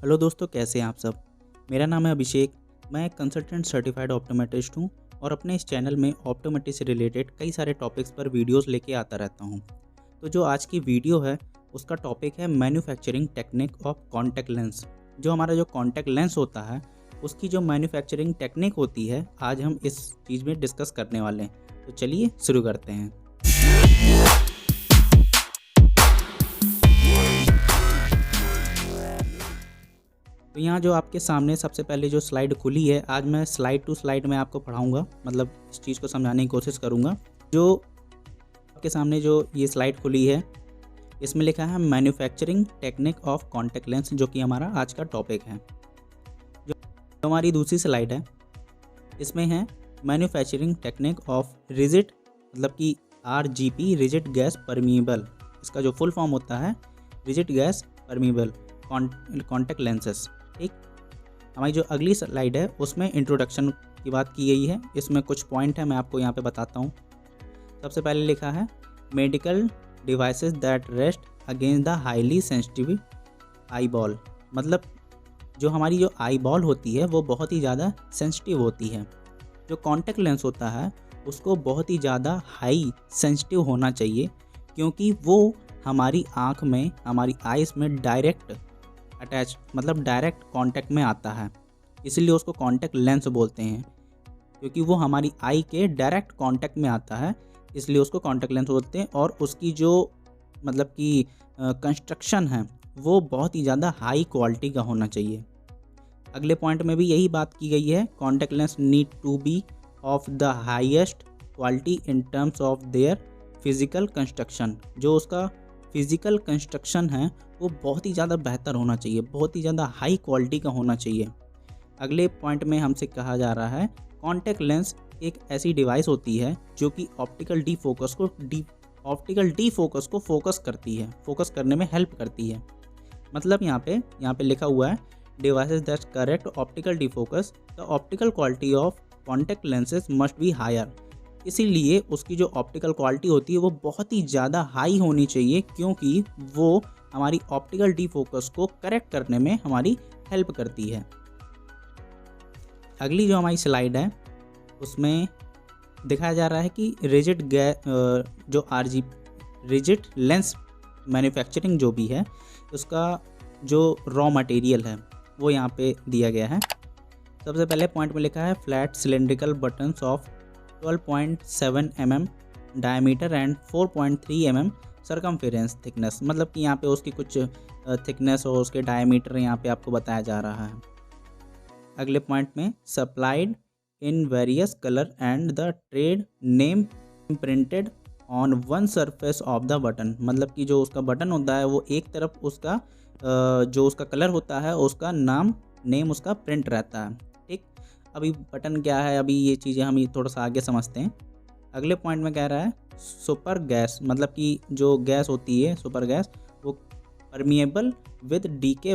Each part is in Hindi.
हेलो दोस्तों, कैसे हैं आप सब। मेरा नाम है अभिषेक। मैं एक कंसल्टेंट सर्टिफाइड ऑप्टोमेट्रिस्ट हूं और अपने इस चैनल में ऑप्टोमेट्री से रिलेटेड कई सारे टॉपिक्स पर वीडियोस लेके आता रहता हूं। तो जो आज की वीडियो है उसका टॉपिक है manufacturing technique of contact lens. जो हमारा जो कॉन्टैक्ट लेंस होता है उसकी जो मैन्युफैक्चरिंग टेक्निक होती है, आज हम इस चीज़ में डिस्कस करने वाले हैं। तो चलिए शुरू करते हैं। तो यहाँ जो आपके सामने सबसे पहले जो स्लाइड खुली है, आज मैं स्लाइड टू स्लाइड में आपको पढ़ाऊँगा, मतलब इस चीज़ को समझाने की कोशिश करूँगा। जो आपके सामने जो ये स्लाइड खुली है इसमें लिखा है manufacturing technique of contact lens, जो कि हमारा आज का टॉपिक है। जो हमारी दूसरी स्लाइड है इसमें है मैन्युफैक्चरिंग टेक्निक ऑफ रिजिड, मतलब कि RGP, रिजिड गैस परमिएबल। इसका जो फुल फॉर्म होता है rigid gas permeable contact lenses. ठीक, हमारी जो अगली स्लाइड है उसमें इंट्रोडक्शन की बात की गई है। इसमें कुछ पॉइंट है, मैं आपको यहाँ पे बताता हूँ। सबसे पहले लिखा है medical devices that rest against the highly sensitive eye ball. मतलब जो हमारी जो आई बॉल होती है वो बहुत ही ज़्यादा सेंसिटिव होती है। जो कॉन्टैक्ट लेंस होता है उसको बहुत ही ज़्यादा हाई सेंसिटिव होना चाहिए, क्योंकि वो हमारी आँख में, हमारी आइज़ में डायरेक्ट अटैच, मतलब डायरेक्ट कांटेक्ट में आता है। इसीलिए उसको कांटेक्ट लेंस बोलते हैं, क्योंकि वो हमारी आई के डायरेक्ट कांटेक्ट में आता है, इसलिए उसको कांटेक्ट लेंस बोलते हैं। और उसकी जो मतलब कि कंस्ट्रक्शन है वो बहुत ही ज़्यादा हाई क्वालिटी का होना चाहिए। अगले पॉइंट में भी यही बात की गई है, contact lens need to be of the highest quality in terms of their physical construction. जो उसका फिज़िकल कंस्ट्रक्शन है वो बहुत ही ज़्यादा बेहतर होना चाहिए, बहुत ही ज़्यादा हाई क्वालिटी का होना चाहिए। अगले पॉइंट में हमसे कहा जा रहा है कॉन्टैक्ट लेंस एक ऐसी डिवाइस होती है जो कि ऑप्टिकल डी फोकस को फोकस करती है, फोकस करने में हेल्प करती है। मतलब यहाँ पे लिखा हुआ है devices that correct optical defocus, the optical quality of contact lenses must be higher. इसीलिए उसकी जो ऑप्टिकल क्वालिटी होती है वो बहुत ही ज़्यादा हाई होनी चाहिए, क्योंकि वो हमारी ऑप्टिकल डी फोकस को करेक्ट करने में हमारी हेल्प करती है। अगली जो हमारी स्लाइड है उसमें दिखाया जा रहा है कि जो रिजिड लेंस मैन्युफैक्चरिंग जो भी है उसका जो रॉ मटेरियल है वो यहाँ पे दिया गया है। सबसे पहले पॉइंट में लिखा है flat cylindrical buttons of 12.7 mm diameter and 4.3 mm circumference thickness. मतलब कि यहाँ पे उसकी कुछ थिकनेस और उसके डायमीटर यहाँ पे आपको बताया जा रहा है। अगले पॉइंट में supplied in various colour and the trade name printed on one surface of the button. मतलब कि जो उसका बटन होता है वो एक तरफ उसका जो उसका कलर होता है उसका नेम उसका प्रिंट रहता है। ठीक, अभी बटन क्या है, अभी ये चीज़ें हम थोड़ा सा आगे समझते हैं। अगले पॉइंट में कह रहा है सुपर गैस, मतलब कि जो गैस होती है सुपर गैस वो permeable with DK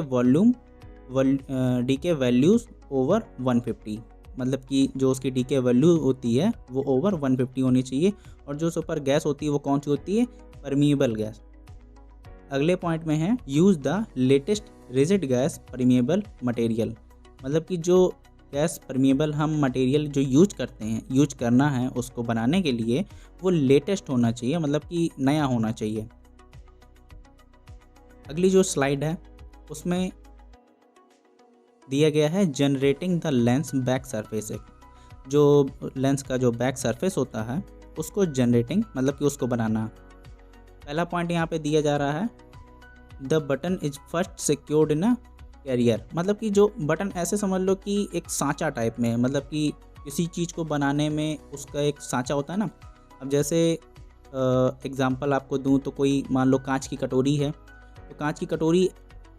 values over 150। मतलब कि जो उसकी डीके वैल्यू होती है वो ओवर 150 होनी चाहिए। और जो सुपर गैस होती है वो कौन सी होती है, परमिएबल गैस। अगले पॉइंट में है use the latest rigid gas permeable material. मतलब कि जो गैस परमिएबल हम मटेरियल जो यूज करना है उसको बनाने के लिए वो लेटेस्ट होना चाहिए, मतलब कि नया होना चाहिए। अगली जो स्लाइड है उसमें दिया गया है generating the lens back surface. जो लेंस का जो बैक सरफेस होता है उसको जनरेटिंग, मतलब कि उसको बनाना। पहला पॉइंट यहाँ पे दिया जा रहा है the button is first secured in a carrier. मतलब कि जो बटन ऐसे समझ लो कि एक सांचा टाइप में है, मतलब कि किसी चीज़ को बनाने में उसका एक सांचा होता है ना। अब जैसे एग्जांपल आपको दूं तो कोई मान लो कांच की कटोरी है, तो कांच की कटोरी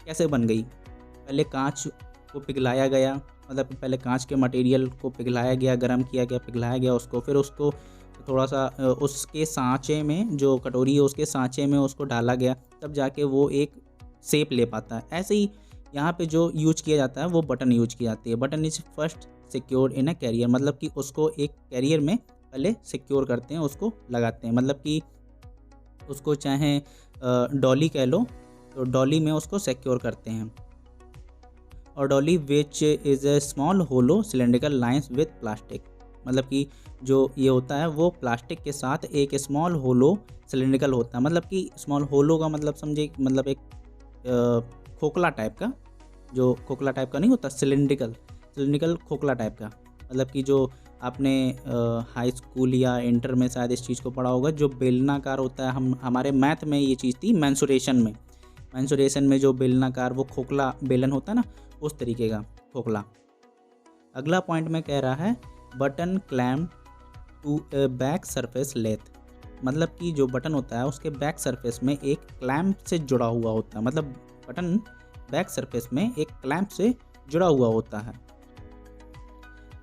कैसे बन गई, पहले कांच को पिघलाया गया, मतलब पहले कांच के मटेरियल को पिघलाया गया, गर्म किया गया, पिघलाया गया उसको, फिर उसको थोड़ा सा उसके सांचे में, जो कटोरी है उसके सांचे में उसको डाला गया, तब जाके वो एक शेप ले पाता है। ऐसे ही यहाँ पे जो यूज किया जाता है वो बटन यूज की जाती है। Button is first secured in a carrier, मतलब कि उसको एक कैरियर में पहले सिक्योर करते हैं, उसको लगाते हैं। मतलब कि उसको चाहे डॉली कह लो, तो डॉली में उसको सिक्योर करते हैं। और dolly which is a small hollow cylindrical lines with plastic. मतलब कि जो ये होता है वो प्लास्टिक के साथ एक स्मॉल होलो सिलेंड्रिकल होता है। मतलब कि स्मॉल होलो का मतलब समझे, मतलब एक खोखला टाइप का, जो खोखला टाइप का नहीं होता, सिलेंड्रिकल खोखला टाइप का। मतलब कि जो आपने हाई स्कूल या इंटर में शायद इस चीज़ को पढ़ा होगा, जो बेलनाकार होता है, हम हमारे मैथ में ये चीज़ थी मेंसुरेशन में जो बेलनाकार वो खोखला बेलन होता है ना, उस तरीके का खोखला। अगला पॉइंट में कह रहा है button clamp to a back surface lathe. मतलब कि जो बटन होता है उसके बैक सरफेस में एक क्लैम्प से जुड़ा हुआ होता है। मतलब बटन बैक सरफेस में एक क्लैम्प से जुड़ा हुआ होता है।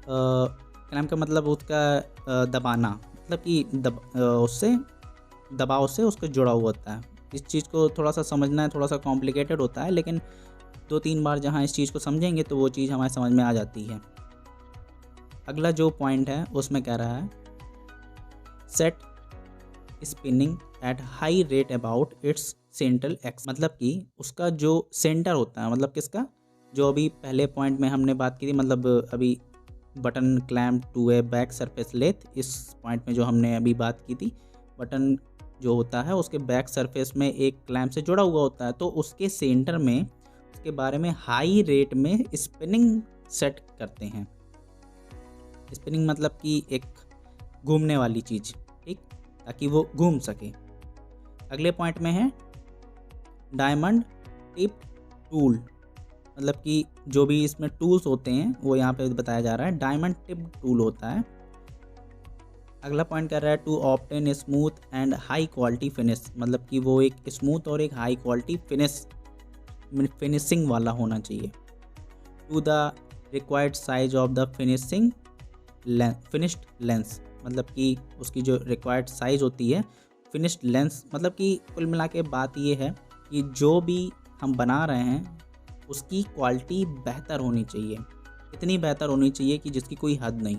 क्लैम्प का मतलब उसका दबाना, मतलब कि उससे दबाव से उसको जुड़ा हुआ होता है। इस चीज़ को थोड़ा सा समझना है, थोड़ा सा कॉम्प्लिकेटेड होता है, लेकिन 2-3 बार जहाँ इस चीज़ को समझेंगे तो वो चीज़ हमारे समझ में आ जाती है। अगला जो पॉइंट है उसमें कह रहा है set spinning at high rate about it's central x. मतलब कि उसका जो सेंटर होता है, मतलब किसका, जो अभी पहले पॉइंट में हमने बात की थी, मतलब अभी button clamp to a back surface lathe, इस पॉइंट में जो हमने अभी बात की थी, बटन जो होता है उसके बैक सरफेस में एक क्लैम्प से जुड़ा हुआ होता है, तो उसके सेंटर में उसके बारे में हाई रेट में स्पिनिंग सेट करते हैं। स्पिनिंग मतलब कि एक घूमने वाली चीज़, ठीक, ताकि वो घूम सके। अगले पॉइंट में है डायमंड टिप टूल। मतलब कि जो भी इसमें टूल्स होते हैं वो यहाँ पे बताया जा रहा है, डायमंड टिप टूल होता है। अगला पॉइंट कर रहा है to obtain smooth and high quality finish. मतलब कि वो एक स्मूथ और एक हाई क्वालिटी फिनिशिंग वाला होना चाहिए। To the required size of the finished lens. मतलब कि उसकी जो रिक्वायर्ड साइज होती है, फिनिश्ड लेंस, मतलब कि कुल मिला के बात ये है कि जो भी हम बना रहे हैं उसकी क्वालिटी बेहतर होनी चाहिए। इतनी बेहतर होनी चाहिए कि जिसकी कोई हद नहीं,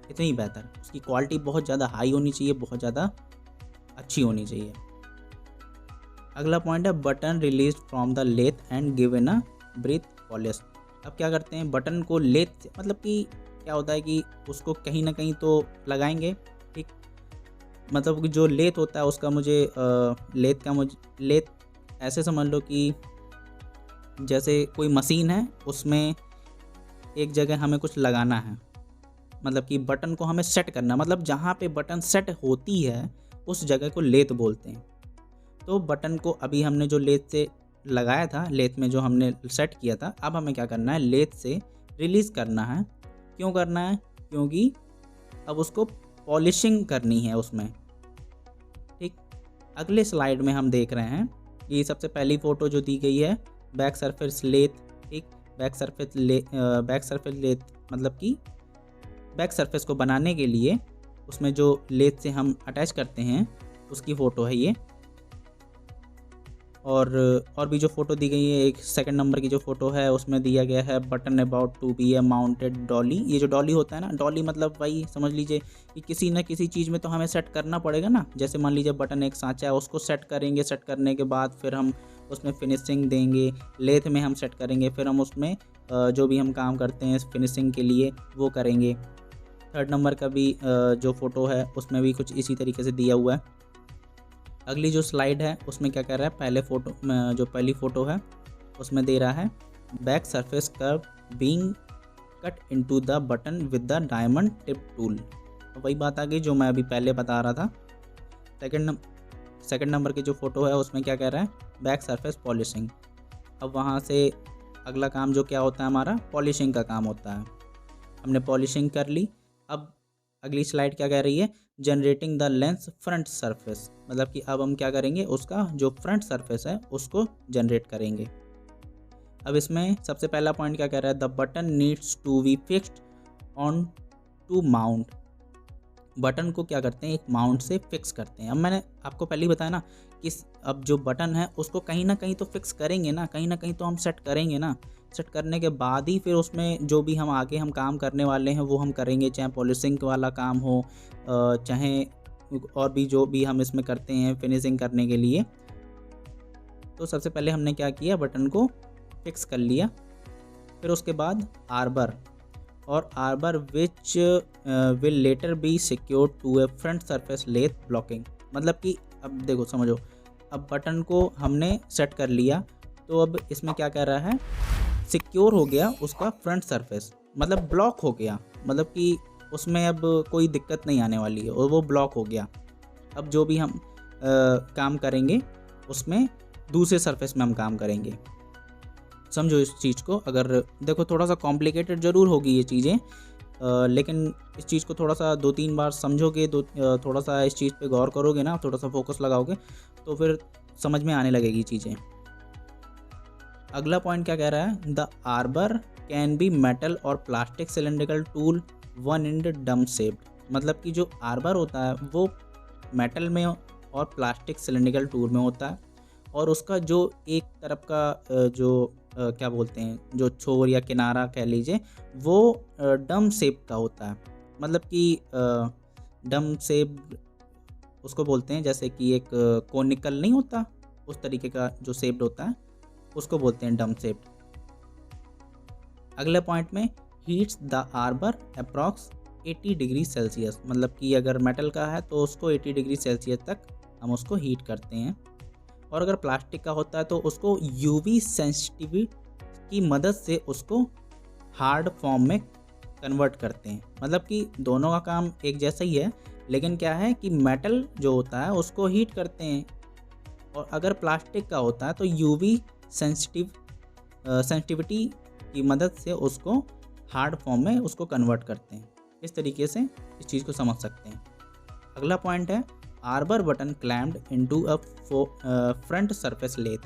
इतनी बेहतर। उसकी क्वालिटी बहुत ज़्यादा हाई होनी चाहिए, बहुत ज़्यादा अच्छी होनी चाहिए। अगला पॉइंट है button release from the lathe and given a breath polish. अब क्या करते हैं, बटन को लेथ, मतलब कि क्या होता है कि उसको कहीं ना कहीं तो लगाएंगे, ठीक। मतलब कि जो लेथ होता है उसका लेथ ऐसे समझ लो कि जैसे कोई मशीन है, उसमें एक जगह हमें कुछ लगाना है, मतलब कि बटन को हमें सेट करना, मतलब जहाँ पे बटन सेट होती है उस जगह को लेथ बोलते हैं। तो बटन को अभी हमने जो लेथ से लगाया था, लेथ में जो हमने सेट किया था, अब हमें क्या करना है, लेथ से रिलीज़ करना है। क्यों करना है, क्योंकि अब उसको पॉलिशिंग करनी है उसमें, ठीक। अगले स्लाइड में हम देख रहे हैं कि सबसे पहली फ़ोटो जो दी गई है बैक सरफेस लेथ, ठीक। बैक सरफेस लेथ मतलब कि बैक सरफेस को बनाने के लिए उसमें जो लेथ से हम अटैच करते हैं उसकी फ़ोटो है ये। और भी जो फ़ोटो दी गई है, एक सेकंड नंबर की जो फ़ोटो है उसमें दिया गया है button about to be a mounted dolly. ये जो डॉली होता है ना, डॉली मतलब वही समझ लीजिए कि किसी न किसी चीज़ में तो हमें सेट करना पड़ेगा ना। जैसे मान लीजिए बटन एक सांचा है, उसको सेट करेंगे, सेट करने के बाद फिर हम उसमें फिनिशिंग देंगे, लेथ में हम सेट करेंगे, फिर हम उसमें जो भी हम काम करते हैं फिनिशिंग के लिए वो करेंगे। थर्ड नंबर का भी जो फ़ोटो है उसमें भी कुछ इसी तरीके से दिया हुआ है। अगली जो स्लाइड है उसमें क्या कर रहा है, पहली फ़ोटो है उसमें दे रहा है back surface curve being cut into the button with the diamond tip tool. वही बात आ गई जो मैं अभी पहले बता रहा था। सेकंड नंबर की जो फ़ोटो है उसमें क्या कह रहा है, बैक सरफेस पॉलिशिंग। अब वहाँ से अगला काम जो क्या होता है हमारा, पॉलिशिंग का काम होता है। हमने पॉलिशिंग कर ली। अब अगली स्लाइड क्या कह रही है, generating the lens front surface. मतलब कि अब हम क्या करेंगे, उसका जो फ्रंट सरफेस है उसको जनरेट करेंगे। अब इसमें सबसे पहला पॉइंट क्या कह रहा है, the button needs to be fixed on to mount. Button को क्या करते हैं, एक माउंट से फिक्स करते हैं। अब मैंने आपको पहले ही बताया ना कि अब जो बटन है उसको कहीं ना कहीं तो फिक्स करेंगे ना, कहीं ना कहीं तो हम सेट करेंगे ना। सेट करने के बाद ही फिर उसमें जो भी हम आगे हम काम करने वाले हैं वो हम करेंगे, चाहे पॉलिशिंग वाला काम हो, चाहे और भी जो भी हम इसमें करते हैं फिनिशिंग करने के लिए। तो सबसे पहले हमने क्या किया, बटन को फिक्स कर लिया। फिर उसके बाद आर्बर, और arbor which will later be secured to a front surface lathe blocking. मतलब कि अब देखो समझो, अब बटन को हमने सेट कर लिया, तो अब इसमें क्या कह रहा है, सिक्योर हो गया उसका फ्रंट सरफेस, मतलब ब्लॉक हो गया, मतलब कि उसमें अब कोई दिक्कत नहीं आने वाली है और वो ब्लॉक हो गया। अब जो भी हम काम करेंगे उसमें दूसरे सरफेस में हम काम करेंगे। समझो इस चीज़ को। अगर देखो थोड़ा सा कॉम्प्लिकेटेड ज़रूर होगी ये चीज़ें, लेकिन इस चीज़ को थोड़ा सा 2-3 बार समझोगे, थोड़ा सा इस चीज़ पे गौर करोगे ना, थोड़ा सा फोकस लगाओगे, तो फिर समझ में आने लगेगी चीज़ें। अगला पॉइंट क्या कह रहा है, the arbor can be metal और plastic cylindrical tool one end dome shaped. मतलब कि जो आर्बर होता है वो मेटल में और प्लास्टिक सिलेंड्रिकल टूल में होता है, और उसका जो एक तरफ का जो क्या बोलते हैं, जो छोर या किनारा कह लीजिए, वो डम शेप का होता है। मतलब कि डम शेप उसको बोलते हैं, जैसे कि एक कोनिकल नहीं होता, उस तरीके का जो शेप्ड होता है उसको बोलते हैं डम शेप्ड। अगले पॉइंट में heats the arbor approx 80 degree Celsius. मतलब कि अगर मेटल का है तो उसको 80 डिग्री सेल्सियस तक हम उसको हीट करते हैं, और अगर प्लास्टिक का होता है तो उसको यूवी सेंसिटिविटी की मदद से उसको हार्ड फॉर्म में कन्वर्ट करते हैं। मतलब कि दोनों का काम एक जैसा ही है, लेकिन क्या है कि मेटल जो होता है उसको हीट करते हैं, और अगर प्लास्टिक का होता है तो यूवी सेंसिटिविटी की मदद से उसको हार्ड फॉर्म में उसको कन्वर्ट करते हैं। इस तरीके से इस चीज़ को समझ सकते हैं। अगला पॉइंट है arbor button clamped into a front surface lathe.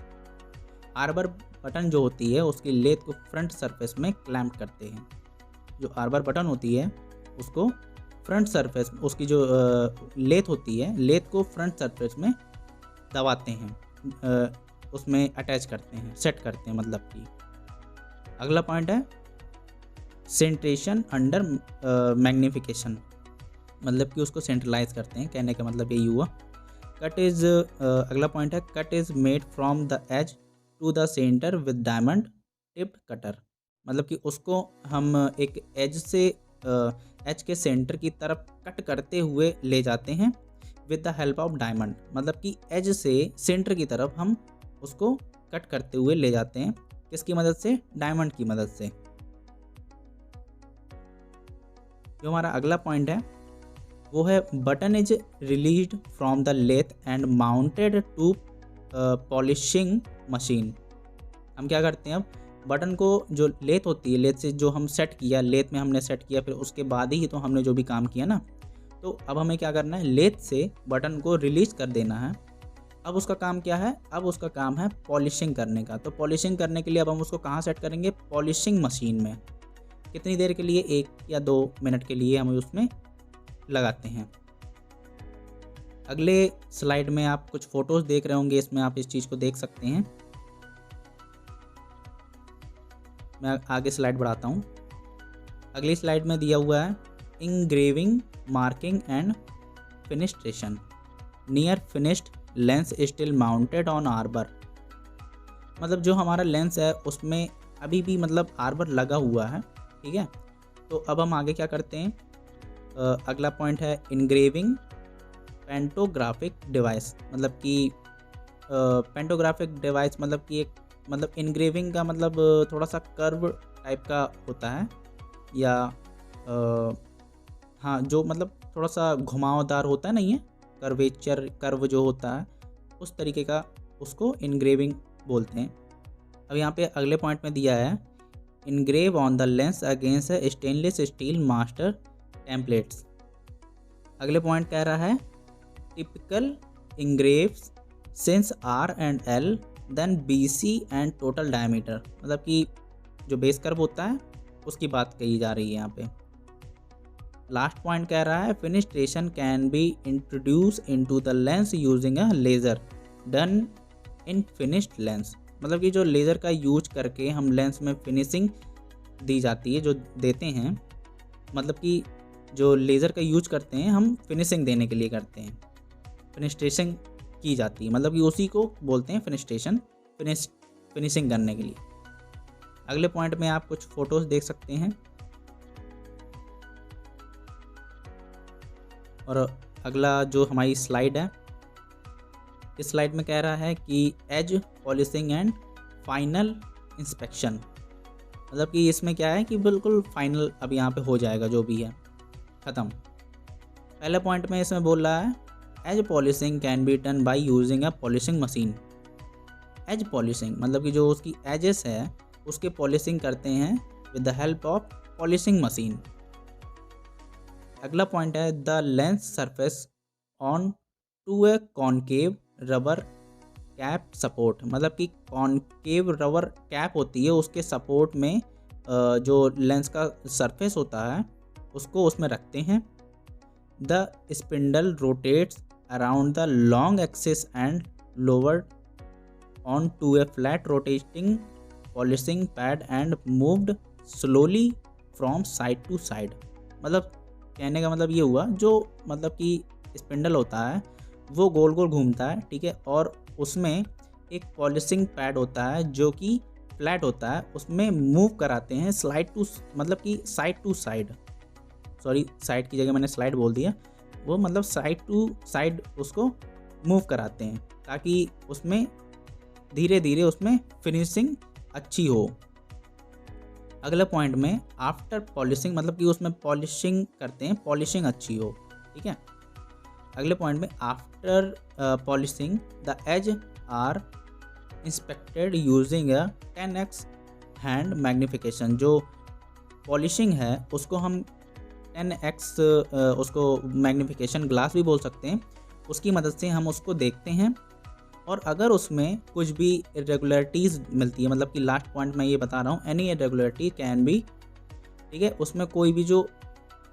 Arbor button जो होती है उसकी लेथ को फ्रंट सरफेस में क्लैम्प करते हैं। जो आर्बर बटन होती है उसको फ्रंट सरफेस, उसकी जो लेथ होती है, लेथ को फ्रंट सरफेस में दबाते हैं, उसमें अटैच करते हैं, सेट करते हैं मतलब कि। अगला पॉइंट है सेंट्रेशन अंडर मैग्नीफिकेशन। मतलब कि उसको सेंट्रलाइज करते हैं, कहने का मतलब यही हुआ। कट इज़ अगला पॉइंट है cut is made from the edge to the centre with diamond tipped cutter. मतलब कि उसको हम एक एज से एज के सेंटर की तरफ कट करते हुए ले जाते हैं with the help of diamond. मतलब कि एज से सेंटर की तरफ हम उसको कट करते हुए ले जाते हैं, किसकी मदद से, डायमंड की मदद से। जो हमारा अगला पॉइंट है वो है button is released from the lathe and mounted to polishing machine. हम क्या करते हैं, अब बटन को जो लेथ होती है, लेथ से जो हम सेट किया, लेथ में हमने सेट किया, फिर उसके बाद ही तो हमने जो भी काम किया ना, तो अब हमें क्या करना है, लेथ से बटन को रिलीज कर देना है। अब उसका काम क्या है, अब उसका काम है पॉलिशिंग करने का। तो पॉलिशिंग करने के लिए अब हम उसको कहाँ सेट करेंगे, पॉलिशिंग मशीन में। कितनी देर के लिए, 1 या 2 मिनट के लिए हम उसमें लगाते हैं। अगले स्लाइड में आप कुछ फोटोज देख रहे होंगे, इसमें आप इस चीज़ को देख सकते हैं। मैं आगे स्लाइड बढ़ाता हूँ। अगली स्लाइड में दिया हुआ है engraving marking and fenestration near finished lens still mounted on arbor. मतलब जो हमारा लेंस है उसमें अभी भी मतलब आर्बर लगा हुआ है, ठीक है। तो अब हम आगे क्या करते हैं, अगला पॉइंट है इंग्रेविंग पेंटोग्राफिक डिवाइस। मतलब कि पेंटोग्राफिक डिवाइस मतलब कि एक, मतलब इंग्रेविंग का मतलब थोड़ा सा कर्व टाइप का होता है, या हाँ जो मतलब थोड़ा सा घुमावदार होता है, नहीं है, कर्वेचर, कर्व जो होता है उस तरीके का, उसको इंग्रेविंग बोलते हैं। अब यहाँ पे अगले पॉइंट में दिया है engrave on the lens against stainless steel master templates. अगले पॉइंट कह रहा है typical engraves since R and L then BC and total diameter. मतलब कि जो बेस कर्व होता है उसकी बात कही जा रही है यहाँ पे। लास्ट पॉइंट कह रहा है fenestration can be introduce into the lens using a laser done in finished lens. मतलब कि जो लेज़र का यूज करके हम लेंस में फिनिशिंग दी जाती है, जो देते हैं, मतलब कि जो लेज़र का यूज करते हैं हम फिनिशिंग देने के लिए करते हैं, फिनिस्ट्रेशन की जाती है, मतलब कि उसी को बोलते हैं फिनिस्ट्रेशन, फिनिशिंग करने के लिए। अगले पॉइंट में आप कुछ फ़ोटोज़ देख सकते हैं। और अगला जो हमारी स्लाइड है, इस स्लाइड में कह रहा है कि edge polishing and final inspection, मतलब कि इसमें क्या है कि बिल्कुल फाइनल अब यहाँ पे हो जाएगा, जो भी है ख़त्म। पहले पॉइंट में इसमें बोल रहा है edge polishing can be done by using a polishing machine. Edge polishing मतलब कि जो उसकी एजेस है उसके पॉलिशिंग करते हैं with the help of polishing machine. अगला पॉइंट है the lens surface on to a concave rubber cap support, मतलब कि कॉनकेव रबर कैप होती है, उसके सपोर्ट में जो लेंस का सरफेस होता है उसको उसमें रखते हैं। The spindle rotates around the long axis and lower on to a flat rotating polishing pad and moved slowly from side to side. मतलब कहने का मतलब ये हुआ, जो मतलब कि स्पिंडल होता है वो गोल गोल घूमता है, ठीक है, और उसमें एक पॉलिशिंग पैड होता है जो कि फ्लैट होता है, उसमें मूव कराते हैं स्लाइड टू, मतलब कि side to side, sorry side की जगह मैंने स्लाइड बोल दिया, वो मतलब साइड टू साइड उसको मूव कराते हैं ताकि उसमें धीरे धीरे उसमें फिनिशिंग अच्छी हो। अगले पॉइंट में आफ्टर पॉलिशिंग, मतलब कि उसमें पॉलिशिंग करते हैं, पॉलिशिंग अच्छी हो, ठीक है। अगले पॉइंट में after polishing the edge are inspected using a 10x hand magnification. जो पॉलिशिंग है उसको हम 10x उसको मैग्नीफिकेशन ग्लास भी बोल सकते हैं, उसकी मदद से हम उसको देखते हैं। और अगर उसमें कुछ भी इरेगुलरिटीज़ मिलती है, मतलब कि लास्ट पॉइंट मैं ये बता रहा हूँ, एनी इरेगुलरिटी कैन बी, ठीक है, उसमें कोई भी जो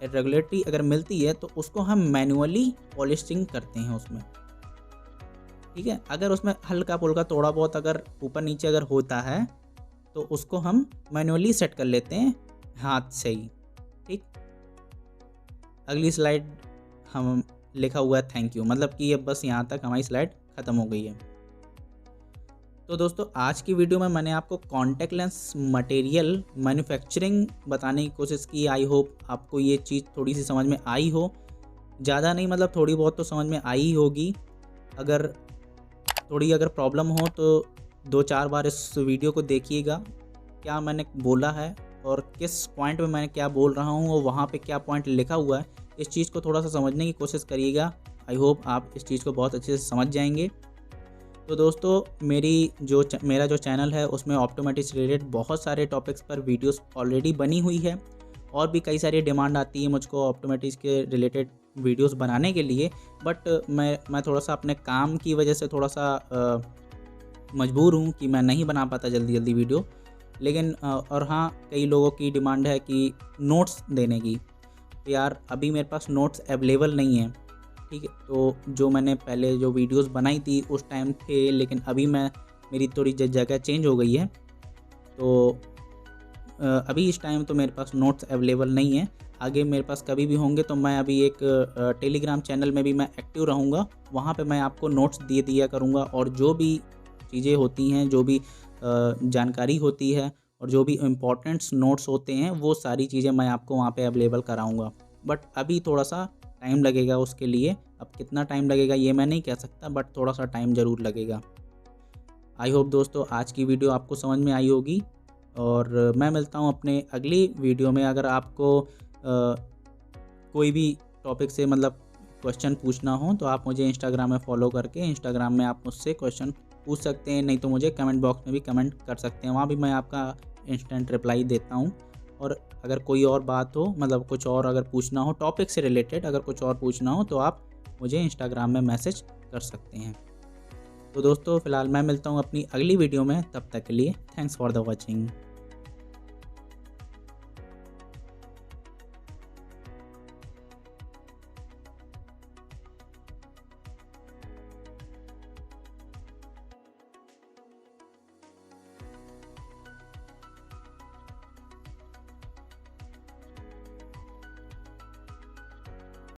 इरेगुलरिटी अगर मिलती है तो उसको हम मैनुअली पॉलिशिंग करते हैं उसमें, ठीक है। अगर उसमें हल्का फुल्का थोड़ा बहुत अगर ऊपर नीचे अगर होता है तो उसको हम मैनुअली सेट कर लेते हैं हाथ से ही, ठीक। अगली स्लाइड हम लिखा हुआ है थैंक यू, मतलब कि अब बस यहाँ तक हमारी स्लाइड ख़त्म हो गई है। तो दोस्तों आज की वीडियो में मैंने आपको कॉन्टैक्ट लेंस मटेरियल मैन्युफैक्चरिंग बताने की कोशिश की। आई होप आपको ये चीज़ थोड़ी सी समझ में आई हो, ज़्यादा नहीं मतलब थोड़ी बहुत तो समझ में आई होगी। अगर थोड़ी अगर प्रॉब्लम हो तो 2-4 बार इस वीडियो को देखिएगा, क्या मैंने बोला है और किस पॉइंट में मैं क्या बोल रहा हूँ और वहाँ पे क्या पॉइंट लिखा हुआ है, इस चीज़ को थोड़ा सा समझने की कोशिश करिएगा। आई होप आप इस चीज़ को बहुत अच्छे से समझ जाएंगे। तो दोस्तों मेरा जो चैनल है उसमें ऑप्टोमेटिक से रिलेटेड बहुत सारे टॉपिक्स पर वीडियोस ऑलरेडी बनी हुई है, और भी कई सारी डिमांड आती है मुझको ऑप्टोमेटिक्स के रिलेटेड वीडियोस बनाने के लिए, बट मैं थोड़ा सा अपने काम की वजह से थोड़ा सा मजबूर हूँ कि मैं नहीं बना पाता जल्दी वीडियो। लेकिन और हाँ, कई लोगों की डिमांड है कि नोट्स देने की, तो यार अभी मेरे पास नोट्स अवेलेबल नहीं है, ठीक है। तो जो मैंने पहले जो वीडियोस बनाई थी उस टाइम थे, लेकिन अभी मेरी थोड़ी जगह चेंज हो गई है, तो अभी इस टाइम तो मेरे पास नोट्स अवेलेबल नहीं है। आगे मेरे पास कभी भी होंगे तो मैं अभी एक टेलीग्राम चैनल में भी मैं एक्टिव रहूँगा, वहाँ पे मैं आपको नोट्स दे दिया करूँगा, और जो भी चीज़ें होती हैं, जो भी जानकारी होती है और जो भी इम्पोर्टेंट्स नोट्स होते हैं वो सारी चीज़ें मैं आपको वहाँ पे अवेलेबल कराऊँगा। बट अभी थोड़ा सा टाइम लगेगा उसके लिए, अब कितना टाइम लगेगा ये मैं नहीं कह सकता, बट थोड़ा सा टाइम ज़रूर लगेगा। आई होप दोस्तों आज की वीडियो आपको समझ में आई होगी, और मैं मिलता हूँ अपने अगली वीडियो में। अगर आपको कोई भी टॉपिक से मतलब क्वेश्चन पूछना हो तो आप मुझे इंस्टाग्राम में फॉलो करके इंस्टाग्राम में आप मुझसे क्वेश्चन पूछ सकते हैं, नहीं तो मुझे कमेंट बॉक्स में भी कमेंट कर सकते हैं, वहाँ भी मैं आपका इंस्टेंट रिप्लाई देता हूँ। और अगर कोई और बात हो, मतलब कुछ और अगर पूछना हो टॉपिक से रिलेटेड, अगर कुछ और पूछना हो तो आप मुझे इंस्टाग्राम में मैसेज कर सकते हैं। तो दोस्तों फ़िलहाल मैं मिलता हूँ अपनी अगली वीडियो में, तब तक के लिए थैंक्स फॉर द वॉचिंग।